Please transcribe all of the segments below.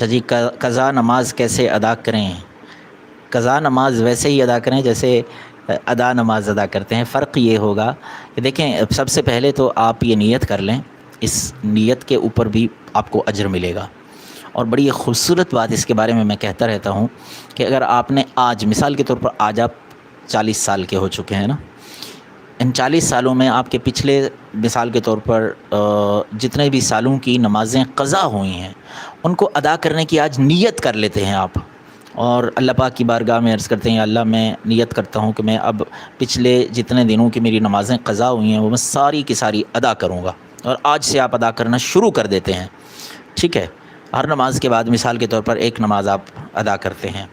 اچھا جی، قضا نماز کیسے ادا کریں؟ قضا نماز ویسے ہی ادا کریں جیسے ادا نماز ادا کرتے ہیں۔ فرق یہ ہوگا کہ دیکھیں، سب سے پہلے تو آپ یہ نیت کر لیں، اس نیت کے اوپر بھی آپ کو اجر ملے گا۔ اور بڑی خوبصورت بات اس کے بارے میں کہتا رہتا ہوں کہ اگر آپ نے آج مثال کے طور پر آج آپ 40 سال کے ہو چکے ہیں نا، ان 40 سالوں میں آپ کے پچھلے مثال کے طور پر جتنے بھی سالوں کی نمازیں قضا ہوئی ہیں ان کو ادا کرنے کی آج نیت کر لیتے ہیں آپ، اور اللہ پاک کی بارگاہ میں عرض کرتے ہیں، اللہ میں نیت کرتا ہوں کہ میں اب پچھلے جتنے دنوں کی میری نمازیں قضا ہوئی ہیں وہ میں ساری کی ساری ادا کروں گا، اور آج سے آپ ادا کرنا شروع کر دیتے ہیں۔ ٹھیک ہے، ہر نماز کے بعد مثال کے طور پر ایک نماز آپ ادا کرتے ہیں،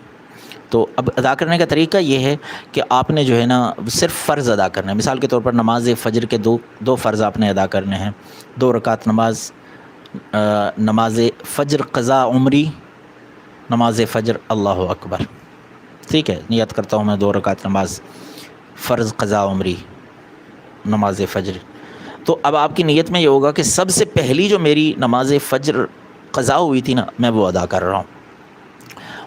تو اب ادا کرنے کا طریقہ یہ ہے کہ آپ نے جو ہے نا صرف فرض ادا کرنا ہے۔ مثال کے طور پر نماز فجر کے دو فرض آپ نے ادا کرنے ہیں، 2 رکعت نماز، نماز فجر قضا عمری، نماز فجر اللہ اکبر۔ ٹھیک ہے، نیت کرتا ہوں میں 2 رکعت نماز فرض قضا عمری نماز فجر۔ تو اب آپ کی نیت میں یہ ہوگا کہ سب سے پہلی جو میری نماز فجر قضا ہوئی تھی نا، میں وہ ادا کر رہا ہوں۔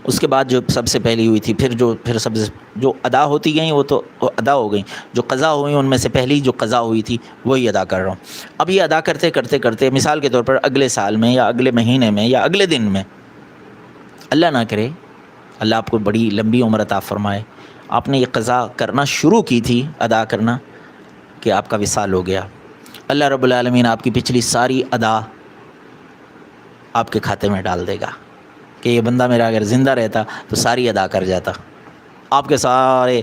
اس کے بعد جو سب سے پہلی ہوئی تھی، پھر سب سے جو ادا ہوتی گئیں وہ تو ادا ہو گئیں، جو قضا ہوئی ان میں سے پہلی جو قضا ہوئی تھی وہی ادا کر رہا ہوں۔ اب یہ ادا کرتے کرتے کرتے مثال کے طور پر اگلے سال میں یا اگلے مہینے میں یا اگلے دن میں، اللہ نہ کرے، اللہ آپ کو بڑی لمبی عمر عطا فرمائے، آپ نے یہ قضا کرنا شروع کی تھی ادا کرنا کہ آپ کا وصال ہو گیا، اللہ رب العالمین آپ کی پچھلی ساری ادا آپ کے کھاتے میں ڈال دے گا کہ یہ بندہ میرا اگر زندہ رہتا تو ساری ادا کر جاتا، آپ کے سارے